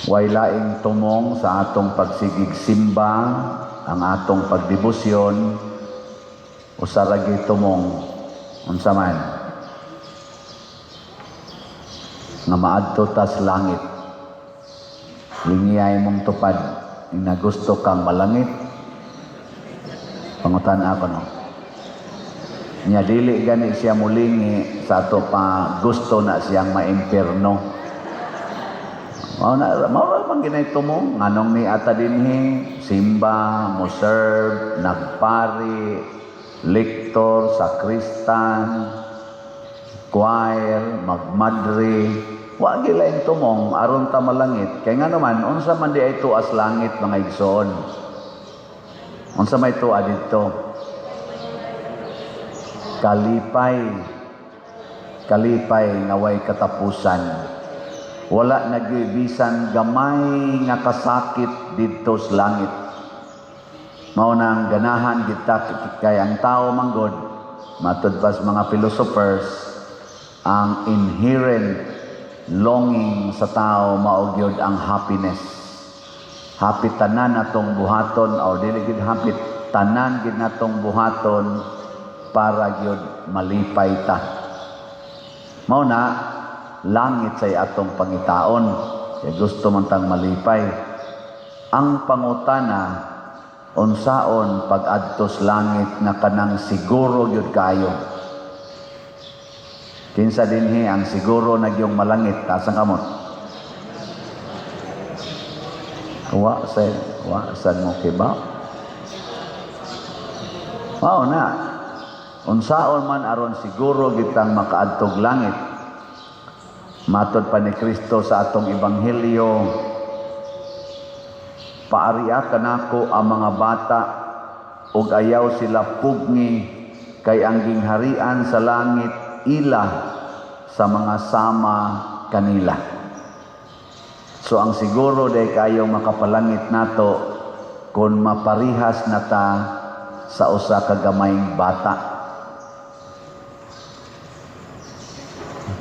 Way laing tumong sa atong pagsigig simba, ang atong pagdebosyon, usaragi tumong unsa man nga maadto ta sa langit. Lingiyay mong tupad na gusto kang malangit. Pangutan ako no. Nya dili gani siya mulingi sa ato pa gusto na siyang maimperno. Mao man ginay tumong nganong ni ata dinhi simba, mo serve, nagpari, lektor, sakristan, choir, magmadre, wa gilaing tumong aron ta malangit. Kay nga naman unsa man di ay tuas langit mga igsoon? Unsa may tuwa didto? Kalipay nga way katapusan. Wala nagibisan gamay nga kasakit didto sa langit. Mao nang ganahan kita kay ang tao manggod matud pa sa mga philosophers, ang inherent longing sa tao mao gyud ang happiness. Happy tanan atong buhaton o dili gid happy tanan gid natong buhaton para gyud malipay ta. Mao na langit say atong pangitaon kay gusto man tang malipay. Ang pangutana unsaon pag-adto sa langit nga kanang siguro gyud kayo. Kinsa dinhi ang siguro nagyong malangit tasang kamot? Wa sad mo kiba. Mao na unsaon man aron siguro gitang makaadtog langit. Matod pa ni Kristo sa atong ebanghelyo, paariya kanako ang mga bata ug ayaw sila pugni kay ang gingharian sa langit ila sa mga sama kanila. So ang siguro day kayo makapalangit nato kung maparihas na ta sa usa ka gamayng bata.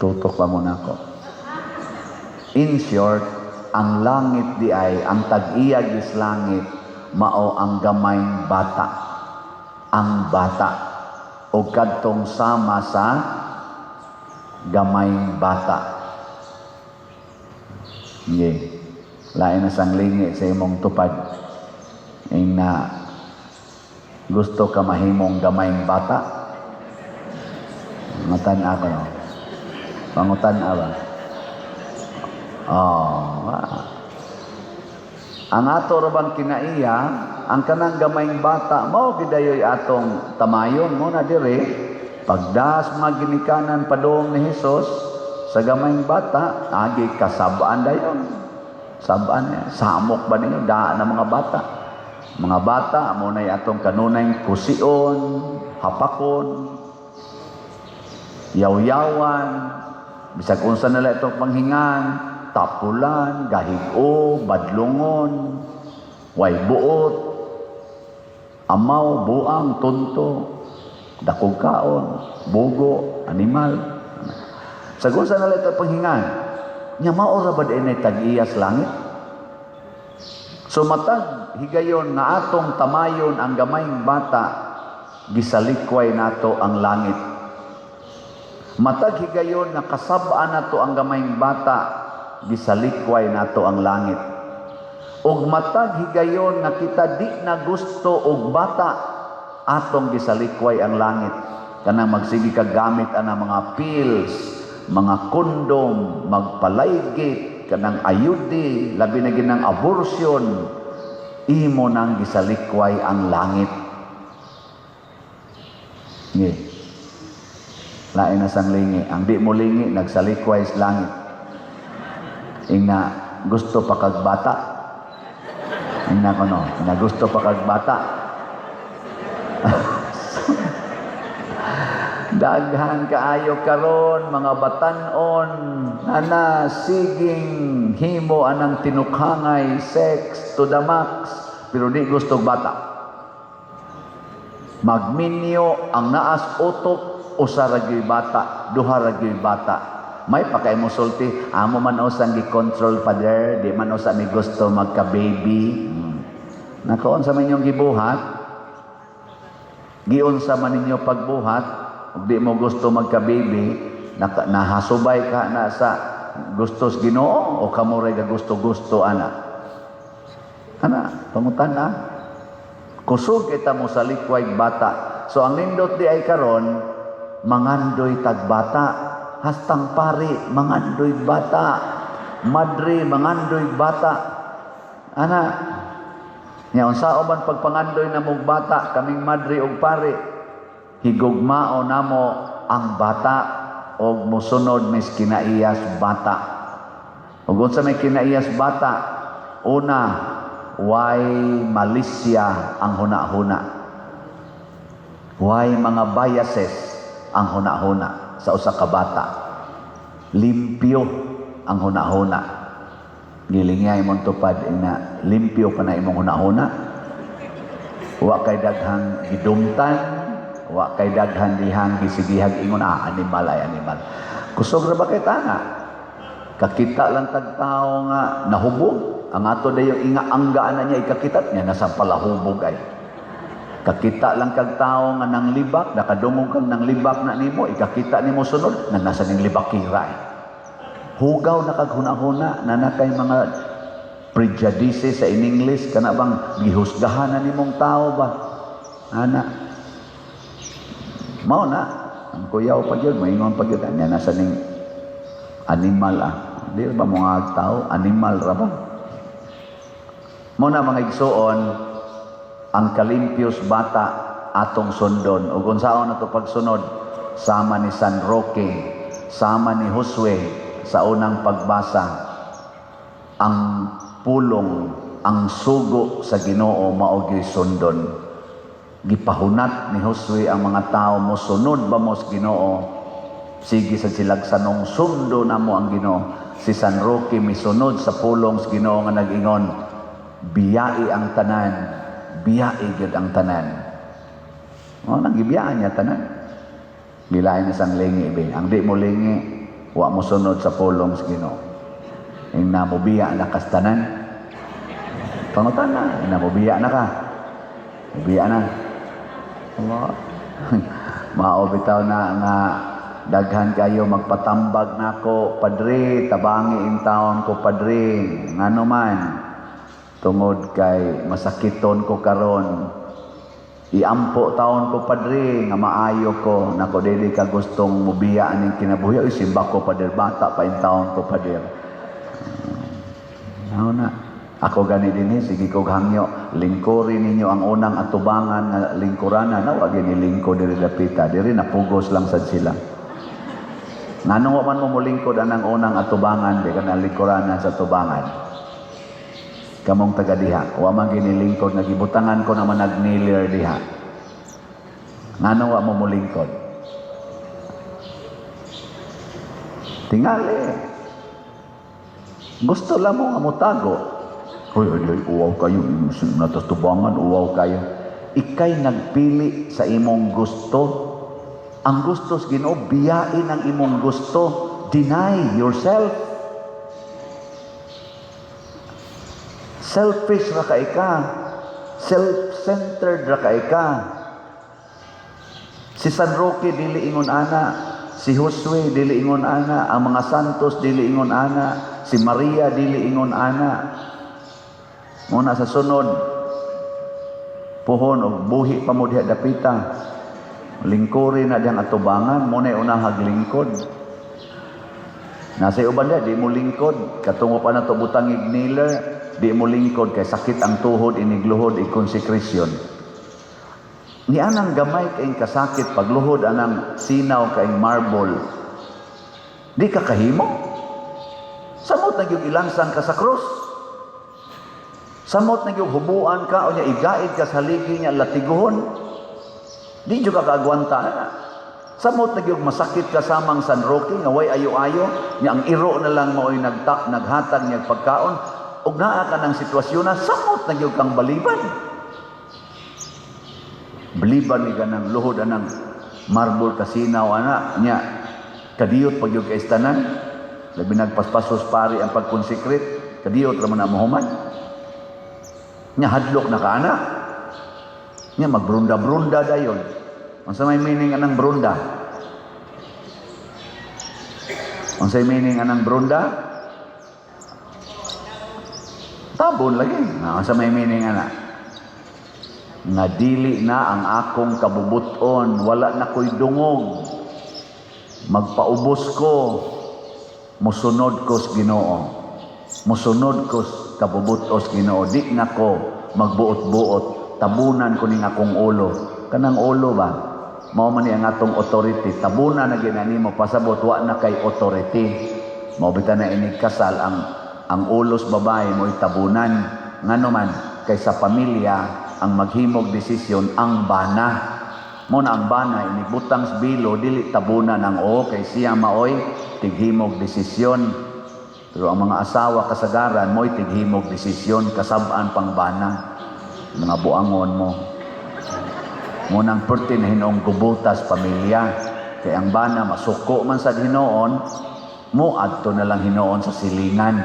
Tutok pa muna ko. In short, ang langit di ay, ang tag-iyag is langit, mao ang gamayng bata. Ang bata. O kadtong sama sa gamayng bata. Yeah. Lain na sang lingi sa imong tupad. Ing na gusto ka mahimong gamayng bata. Matan-a ko no. Pangutan-a ba? Ang ato rabang kinaiya, ang kanang gamayng bata, mao gidayoy atong tamayon mo na dire, pagdas mga ginikanan padung ni Hesus sa gamayng bata, agi kasabaan dayon. Sabaan niya, samok ba ninyo, daan ng mga bata. Mga bata, mo na atong kanunay kusion, hapakon, yaw-yawan, bisag unsa nila itong panghingan, tapulan, gahigo, badlongon, way buot, amaw, buang, tunto, dakog kaon, bugo, animal. Sagun sa nila ito panghingan, nya maora ba din ay tag-iyas langit? So matag higayon nga atong tamayon ang gamayng bata, gisalikway nato ang langit. Matag higayon nga kasab-an nato ang gamayng bata, gisalikway nato ang langit. Ug matag higayon nga kita di na gusto og bata, atong gisalikway ang langit. Kanang magsigi ka gamit ana mga pills, mga kondom, magpalaygit, kanang ayudi, labi na ginang abortion, imo nang gisalikway ang langit. Yeah. Lain na sang lingi. Ang di mo lingi, nagsalikway sa langit. Ina gusto pa kag bata. Ina ko no, ina gusto pa kag bata. Daghan kaayo karon mga batan-on ana siging himo anang tinukhangay sex to the max pero di gusto bata. Magminyo ang naas utok usa ra gyud bata, duha ra gyud bata. may pakay mo sulti, amo man usang gi-control father, di man usa mi gusto magka-baby. Nakaon sa man inyong gibuhat, giunsa man ninyo pagbuhat, ug di mo gusto magka-baby, nahasubay ka na sa gustos Ginoo o kamo ray gusto-gusto ana. Ana, pangutan na. Kusog kita mo sa likway bata. So ang nindot di ay karon, mangandoy tagbata, hastang pari mangandoy bata, madre mangandoy bata. Ana, nya unsa man pagpangandoy na mong bata, kaming madre ug pari, higugmao namo ang bata og mosunod mis kinaiyas bata. Ug unsa may kinaiyas bata? Una, way malisya ang huna-huna. Way mga biases ang huna-huna sa usa ka bata. Limpyo ang huna-huna. Gilingay mong tupad na limpyo pa na imong huna-huna. Wa kay daghang gidumtan, wa kay daghan dihang gisigihag ingon animal ay animal. Kusog ra ba kay tana? Kakita lang tagtao nga nahubog. Ang ato dayo inga anggaan na niya ikakitat niya nasa palahubog ay. Kakita lang kag tao nga nang libak, nakadungog kang nang libak na nimo, ikakita nimo sunod na nasa ning libak kiray. Hugaw na kag huna-huna na nakay mga prejudices sa in English kana bang gihusgahan na nimong tao ba? Ana. Mao na ang kuyaw pa gyud, moingon pa gyud niya nasa ning animal ah. Di ba mga tao animal ra ba? Muna mga igsuon, ang kalimpyos bata atong sundon. Ug unsaon nato pagsunod? Sama ni San Roque, sama ni Josue sa unang pagbasa. Ang pulong, ang sugo sa Ginoo mao gyud sundon. Gipahunat ni Josue ang mga tao mo sunod ba mo sa Ginoo? Sige sa silagsanong sundo namo ang Ginoo. Si San Roque misunod sa pulong sa Ginoo nga nag-ingon, biyai ang tanan, biyai gyud ang tanan. O nang gibiyaan niya tanan. Bilain na sang lingi be. Ang di mo lingi, wa mo sunod sa pulong sa Ginoo. Ing na mo biya na kas tanan. Pangutan na, ing na mo biya na ka. Biya na. Allah. Mao bitaw na nga daghan kayo magpatambag nako, padre, tabangi in taon ko padre. Ngano man tungod kay masakiton ko karon, iampo taon ko padre nga maayo ko, nako dili ka gustong mubiya aning kinabuhi, oy simba ko pader bata pa in taon ko pader. Na ako gani dinhi, sige kog hangyo, lingkuri ninyo ang unang atubangan nga lingkurana, na wa gini lingko diri dapita, diri napugos lang sad sila. Nganong wa man mo mulingkod anang unang atubangan, di kana lingkurana sa tubangan. Kamong taga diha, wa man ginilingkod nga gibutangan ko naman nagniler diha. Ngano wa mo mulingkod? Tingali. Gusto lang mo nga mutago. Hoy, uwaw kayo, natutubangan, uwaw kayo. Ikay nagpili sa imong gusto. Ang gusto sa Ginoo, biyain ang imong gusto. Deny yourself. Selfish ra ka ika. Self-centered ra ka ika. Si San Roque dili ingon ana, si Josue dili ingon ana, ang mga santos dili ingon ana, si Maria dili ingon ana. Muna sa sunod, puhon og buhi pa mo diha dapita. Lingkuri na diyang atubangan, muna unang haglingkod. Nasa uban diha, di mo lingkod, katungo pa na to butang igniler, di mo lingkod kay sakit ang tuhod, inigluhod, ikonsekresyon. Ni anang gamay kaing kasakit, pagluhod anang sinaw kaing marble. Di ka kahimo? Samot na yung ilansang ka sa krus. Samot na yung hubuan ka o niya igaid ka sa haligi niya latiguhon. Di juga kaagwanta na. Samot na yung masakit ka samang San Roque, nga way ayo-ayo, niya ang iro na lang mao'y naghatag niya pagkaon, ug naa ka ng sitwasyon na samot na yung kang baliban. Baliban ni ka ng luhod anang marble kasinaw ana niya. Kadiyot pag yung kaistanan, labi nagpaspasos pari ang pagkonsekret, kadiyot raman na muhuman. Nya hadlok na kaana. Nya magbrunda-brunda dayon. Ang sa may meaning anang brunda? Ang sa meaning anang brunda? Tabon lagi. Ang sa may meaning ana? Nga dili na ang akong kabubuton, wala na ko'y dungog. Magpaubos ko, musunod ko sa Ginoo. Musunod ko sa kabubutos Ginoo. Di na ko magbuot-buot. Tabunan ko ning akong ulo. Kanang ulo ba? Mao man ni ang atong authority. Tabunan na ginani mo pasabot wa na kay authority. Mao bitaw na inig kasal ang ulos babae mo tabunan. Ngano man kay sa pamilya ang maghimog desisyon ang bana. Mo na ang bana inibutang sa bilo dili tabunan ang kay siya maoy tighimog desisyon. Pero ang mga asawa kasagaran mo'y tighimog desisyon kasab-an pang bana. Mga buangon mo. Munang perti na hinoong gubutas pamilya. Kaya ang bana masuko man sa hinoon, mo adto na lang hinoon sa silingan.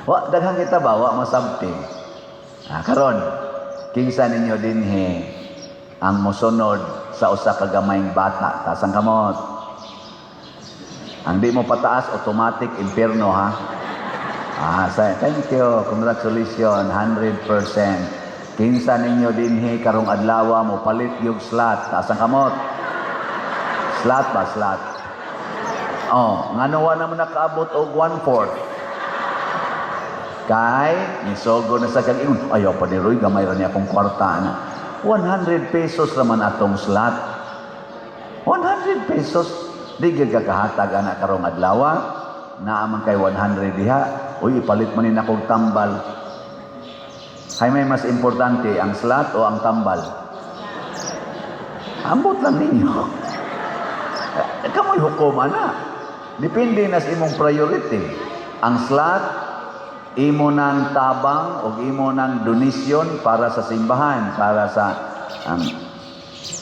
Wa daghang kita ba wa masabti. Karon kinsa ninyo dinhi ang mosunod sa usa ka gamayng bata tasang kamot. Ang di mo pataas automatic impierno ha. Thank you. Congratulations. 100%. Kinsa ninyo dinhi karong adlaw mo palit yung slot. Taas ang kamot. Slot ba? Slot. Ngano wa naman nakaabot og 1/4. Kay, nisogo na sa kag-ingon. Ayaw pa ni Roy, gamay ra niya akong kwarta na. 100 pesos naman atong slot. 100 pesos. Di gagakahatag na karong adlaw. Naaman kay 100 diha. Uy, ipalit man ni akong tambal. Hay may mas importante, ang slot o ang tambal? Ambot lang ninyo. Kamoy hukuman na. Depende na sa imong priority. Ang slot, imo ng tabang o imo ng donasyon para sa simbahan, para sa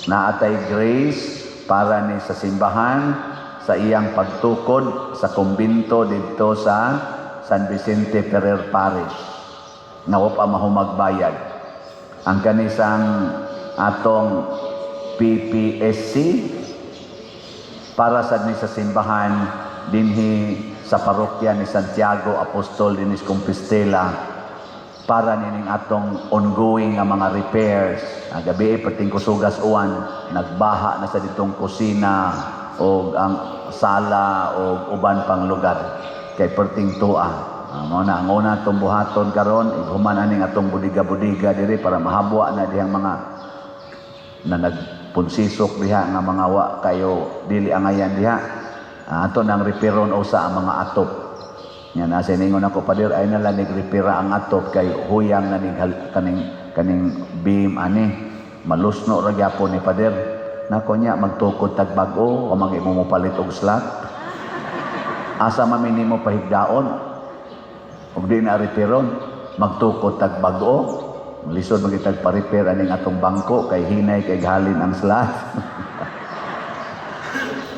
naatay grace, para ni sa simbahan, sa iyang pagtukod sa kumbinto dito sa San Vicente Ferrer Parish. Nawa pa mahumagbayad. Ang kanisang atong PPSC para sa ni sa simbahan dinhi sa parokya ni Santiago Apostol dinis Compostela para nining atong ongoing nga mga repairs. Gabi pating kusugas uwan, nagbaha na sa ditong kusina o ang sala o uban pang lugar kay perting tua. Mao na ang una atong buhaton karon ighuman aning atong budiga-budiga diri para mahabwa na dihang mga na nagpunsisok diha nga mga wa kayo dili angayan diha. Ato nang reparon usa ang mga atop. Nya na siningon ako padir ay na lang repaira ang atop kay huyang na ning kaning beam ani malusno ra gyapon ni padir. Nako nya magtukod tag bag-o o magimo mo palit og slot. Asa mamini mo pahigdaon. Ug di na reparon magtukod tag bag-o. Lisod magitag pa-repair aning atong bangko kay hinay kay halin ang slot.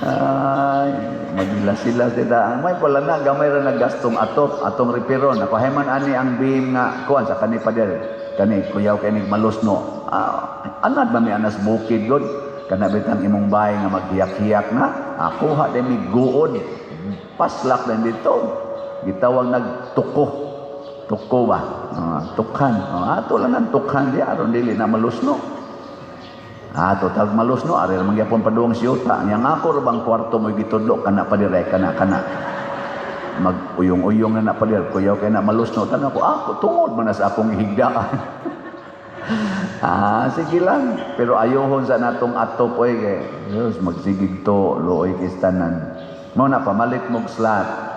Ay, magila-sila sila. May pala na gamay ra naggastong atong reparon. Ako hayman ani ang beam nga kuan sa kani padir. Kani kuyaw kay ning malusno. Anad ba mi anas bukid god? Kana bitang imong bahay nga maghiyak-hiyak na. Ako ha mi guod. Paslak lang dito. Gitawag nagtuko. Tuko ba? Tukhan. Ato lang ang tukhan di aron dili na malusno. Tag malusno ari ra mangyapon paduong siyuta. Yang ako ra bang kwarto mo gitudlo kana pa dire kana. Mag-uyong-uyong na pa dire kuyaw kay na malusno tan ako tungod man sa akong higdaan. Sige lang. Pero ayohon sa natong atop oy kay Diyos magsigig to looy kistanan. Mo na pamalit mog slot.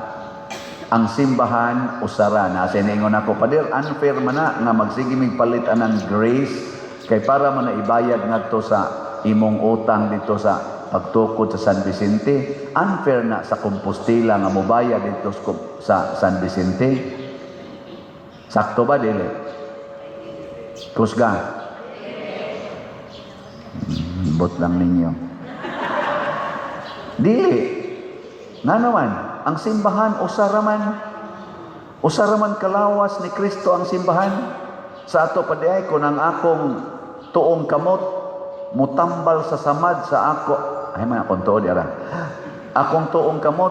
Ang simbahan usara na siningon ako padir unfair man na nga magsige mig palit anang grace kay para man naibayad ngadto sa imong utang dito sa pagtukod sa San Vicente. Unfair na sa Compostela nga mobayad dito sa San Vicente. Sakto ba dili? Kusga. Bot lang ninyo. Dili. Nga naman, ang simbahan usaraman kalawas ni Kristo ang simbahan. Sa ato padiay ko nang akong tuong kamot mutambal sa samad sa ako. Ay man akong tuod ara. Akong tuong kamot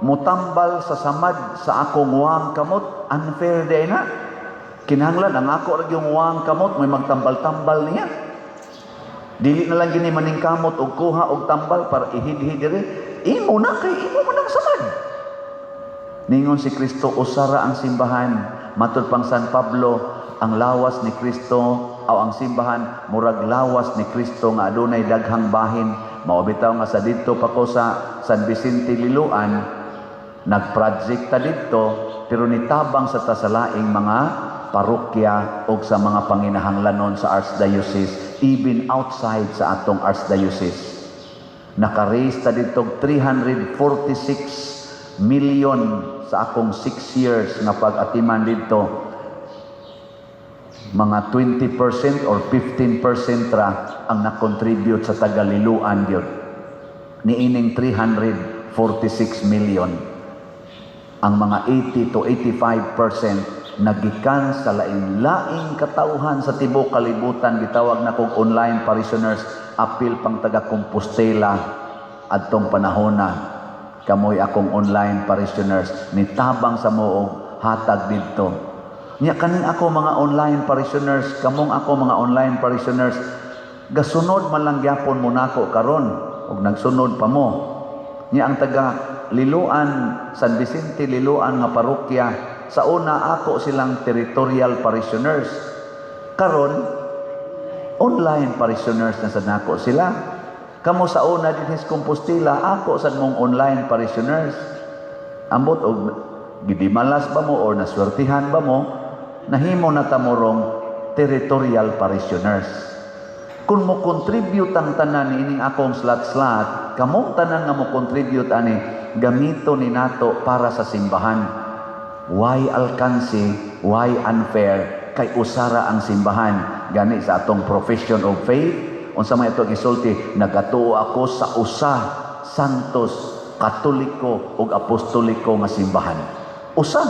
mutambal sa samad sa akong uwang kamot. Unfair day na. Kinahanglan ang ako ra yung uwang kamot may magtambal-tambal niya. Dili na lang gini maning kamot og kuha og tambal para ihid-hid diri. Imo na kay imo man ang samad. Ningon si Kristo usara ang simbahan. Matud pang San Pablo, ang lawas ni Kristo o ang simbahan murag lawas ni Kristo nga adunay daghang bahin. Mao bitaw nga sa didto pa ko sa San Vicente Liloan, nagproject ta didto pero nitabang sa tasalaing mga parokya o sa mga panginahanglanon sa Archdiocese, even outside sa atong Archdiocese. Naka-raise ta dito 346 million sa akong 6 years na pag-atiman dito. Mga 20% or 15% ra ang na-contribute sa Tagaliluan yun. Niining 346 million. Ang mga 80 to 85% nagikan sa lain-laing katauhan sa tibok kalibutan. Gitawag na kong online parishioners, apil pang taga Compostela adtong panahona. Kamoy akong online parishioners nitabang sa moog hatag didto. Nya kaning ako mga online parishioners, kamong ako mga online parishioners, gasunod man lang gyapon mo nako karon ug nagsunod pa mo. Nya ang taga Liloan, San Vicente Liloan nga parokya, sa una ako silang territorial parishioners. Karon online parishioners na sad nako sila. Kamo sa una dinhi sa Compostela, ako sad mong online parishioners. Ambot og gidimalas ba mo or naswertihan ba mo, nahimo na tamorong territorial parishioners. Kung mo contribute ang tanan ining akong slat-slat, kamong tanan nga mo contribute ani, gamito ni nato para sa simbahan. Why alkansi, why unfair, kay usara ang simbahan. Gani sa atong profession of faith, unsa may ito gisulti, nagatuo ako sa usa, santos, katoliko ug apostoliko nga simbahan. Usa.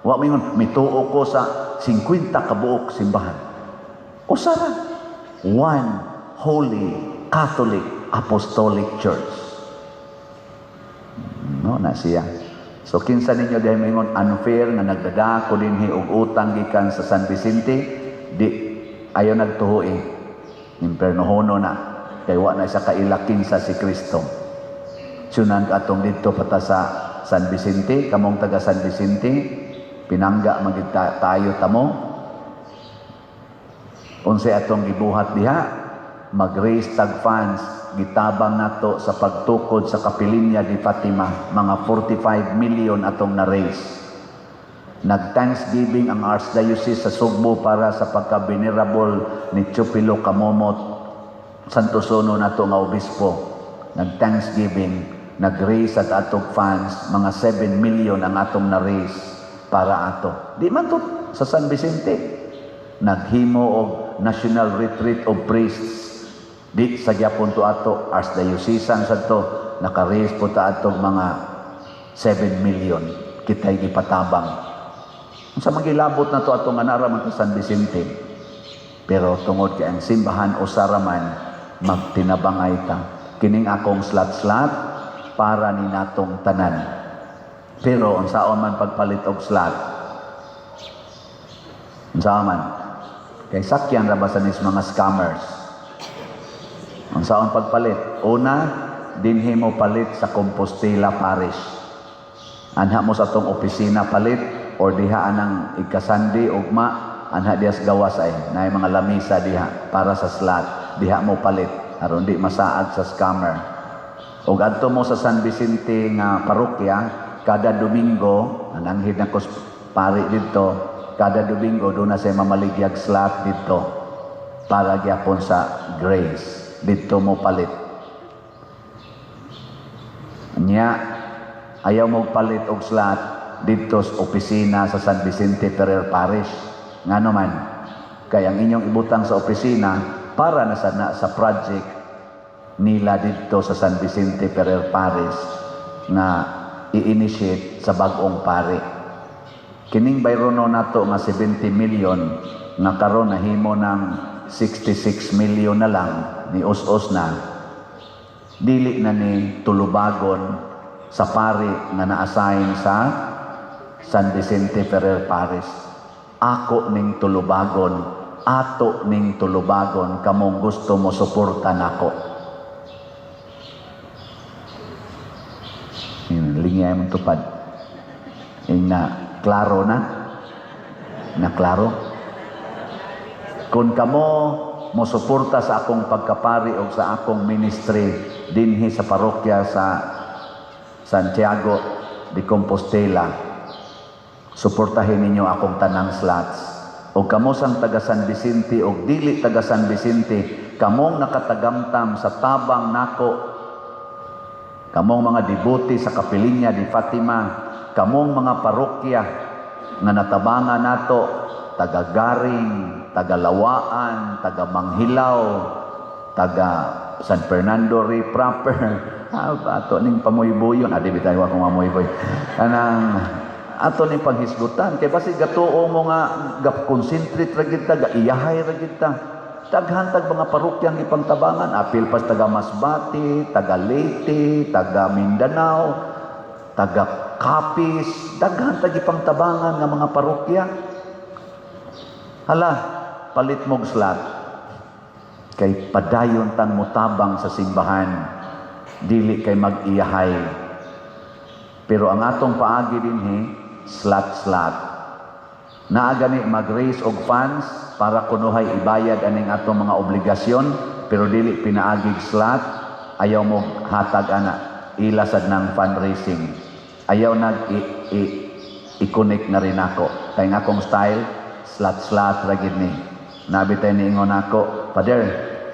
Wa mingon mituo ko sa 50 kabuok simbahan. Usara. One Holy Catholic Apostolic Church. No na siya. So kinsa ninyo dahil mingon unfair nga nagdadako dinhi og utang gikan sa San Vicente, di ayo nagtuhoy. Impernohono na kay wa na sa kailakin sa si Kristo. Sunan atong didto pata sa San Vicente, kamong taga San Vicente, pinangga magid tayo tamo. Unsay atong gibuhat diha, mag-raise tag funds, gitabang nato sa pagtukod sa Kapilinya di Fatima, mga 45 million atong na-raise. Nag-thanksgiving ang Archdiocese sa Sugbo para sa pagka-venerable ni Chupilo Kamomot, Santosono nato nga obispo. Nag-thanksgiving, nag-raise at atong funds, mga 7 million ang atong na-raise para ato. Di man to sa San Vicente. Naghimo og National Retreat of Priests. Di sa gyapon to ato, Archdiocesan sa to, naka-raise po ta ato mga 7 million. Kita'y gipatabang. Sa magilabot na to ato nga naraman sa San Vicente. Pero tungod kay ang simbahan o saraman, magtinabangay ta. Kining akong slat-slat para ni natong tanan. Pero unsaon man pagpalit og slot, unsaon man kay sakyan ra basanis mga scammers. Unsaon pagpalit? Una, dinhi mo palit sa Compostela Parish. Anha mo sa tong opisina palit or diha anang ikasandi ugma anha dias gawas ay naay mga lamisa diha para sa slot. Diha mo palit aron di masaad sa scammer. Ug adto mo sa San Vicente nga parokya, kada Domingo, ananghid na pari dito, kada Domingo doon na siya mamaligyag slot dito para gyapon sa grace. Dito mo palit. Nya, ayaw mo palit og slot dito sa opisina sa San Vicente Ferrer Parish. Nga naman, kaya ang inyong ibutang sa opisina para na sa project nila dito sa San Vicente Ferrer Parish na i-initiate sa bagong pari. Kining bayrono nato nga 70 million nga karon nahimo ng 66 million na lang ni us-us na dili na ni tulubagon sa pari nga na-assign sa San Vicente Ferrer Parish. Ako ning tulubagon, ato ning tulubagon, kamong gusto mo suporta nako. Lingay mong tupad. Klaro na? Klaro? Kung kamo mo suporta sa akong pagkapari o sa akong ministry dinhi sa parokya sa Santiago de Compostela, suportahin ninyo akong tanang slots. O kamo sang taga San Vicente o dili taga San Vicente, kamong nakatagamtam sa tabang nako, kamong mga devote sa Kapilinya di Fatima, kamong mga parokya nga natabangan nato, taga Garing, taga Lawaan, taga Manghilaw, taga San Fernando Ray proper, ato ning pamuyboyon, adi bitay wa kong mamuyboy. Kanang ato ning panghisgutan kay basi gatuo mo nga gap-concentrate ra gid ta, gaiyahay ra gid ta. Taghantag mga parokyang ipangtabangan, apil pas taga Masbate, taga Leyte, taga Mindanao, taga Capiz, daghantag ipangtabangan nga mga parokya. Hala, palit mog slot. Kay padayon tang mutabang sa simbahan, dili kay mag-iyahay. Pero ang atong paagi dinhi, slot. Naa gani mag-raise og funds para kunuhay ibayad aning atong mga obligasyon, pero dili pinaagig slot, ayaw mo hatag ana, ila sad ng fundraising. Ayaw i-connect na rin ako. Kay nga akong style, slot ra gid ni. Nabitay ni ingon ako, Father,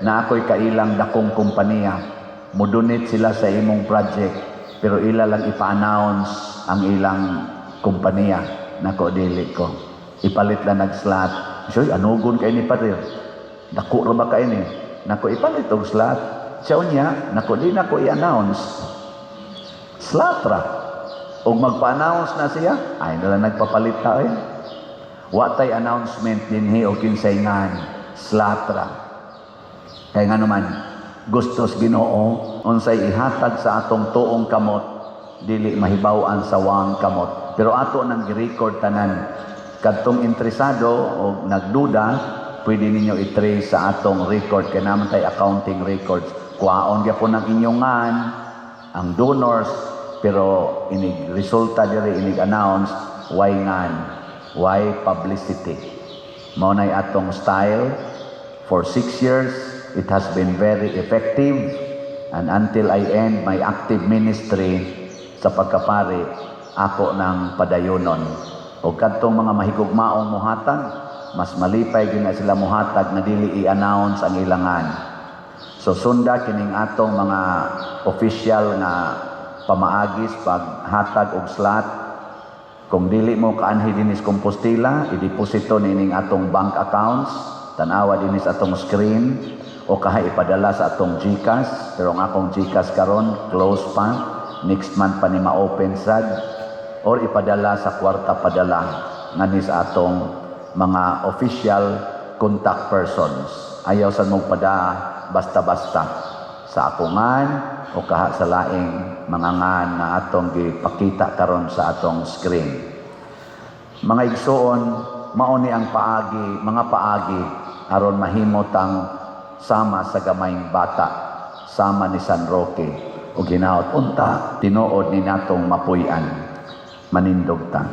na ako'y kailang dakong kompanya. Mudunit sila sa imong project, pero ila lang ipa-announce ang ilang kompanya. Nako dili ko. Ipalit lang nag-slot. Siya, anugon kay ni Father. Dako ra ba kay ni? Nako ipalit og slot. Siya unya, nako di nako i-announce. Slot ra. Og magpa-announce na siya, ay nalang nagpapalit ta eh. Wa tay announcement dinhi o kinsayngan, slot ra. Kaya nga naman, gustos Ginoo unsay ihatag sa atong tuong kamot, dili mahibaw-an sa wang kamot. Pero ato nang gi-record tanan. Kadtong interesado o nagduda, pwede ninyo i-trace sa atong record kay naman tay accounting records. Kuhaon gyapon ang inyongan, ang donors, pero inig resulta diri inig announce why ngan, why publicity. Mao nay atong style. For 6 years it has been very effective, and until I end my active ministry sa pagkapari, ako nang padayonon. O kadtong mga mahigugmaong muhatag, mas malipay gina sila muhatag na dili i-announce ang ilangan. So sunda kining atong mga official na pamaagis paghatag og slot. Kung dili mo kaanhi dinis Compostela, i-deposito nining atong bank accounts, tanawa dinis atong screen, o kahay ipadala sa atong GCash. Pero ang akong GCash karon close pa, next month pa ni ma-open sad. Or ipadala sa kwarta padala ngani sa atong mga official contact persons. Ayaw sa mong pada basta-basta sa akungan o kaha sa laing mga ngan na atong gipakita karon sa atong screen. Mga igsoon, mao ni ang paagi, mga paagi aron mahimot ang sama sa gamayng bata, sama ni San Roque o ginaot unta tinuod ni natong mapuy-an. Manindog ta.